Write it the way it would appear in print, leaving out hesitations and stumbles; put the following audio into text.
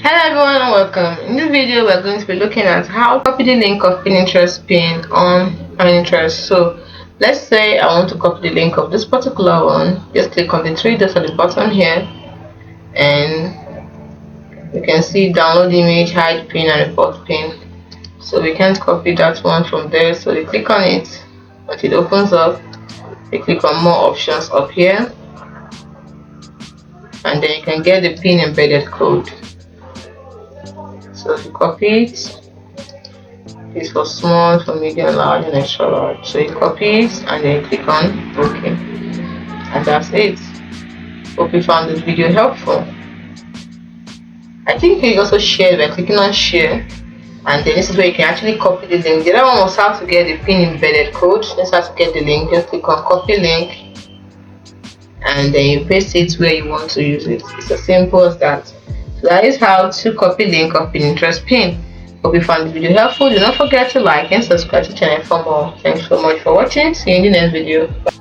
Hello everyone and welcome. In this video we're going to be looking at how to copy the link of Pinterest pin on Pinterest. So let's say I want to copy the link of this particular one. Just click on the three dots at the bottom here and you can see download image, hide pin and report pin. So we can't copy that one from there, so we click on it. Once it opens up, we click on more options up here and then you can get the pin embedded code. So if you copy it, it's for small, for medium, large and extra large. So you copy it and then you click on OK, and that's it. Hope you found this video helpful. I think you can also share by clicking on share, and then this is where you can actually copy the link. The other one was how to get the pin embedded code. This is how to get the link. Just click on copy link and then you paste it where you want to use it. It's as simple as that. So that is how to copy link of Pinterest pin. Hope you found the video helpful. Do not forget to like and subscribe to the channel for more. Thanks so much for watching. See you in the next video. Bye.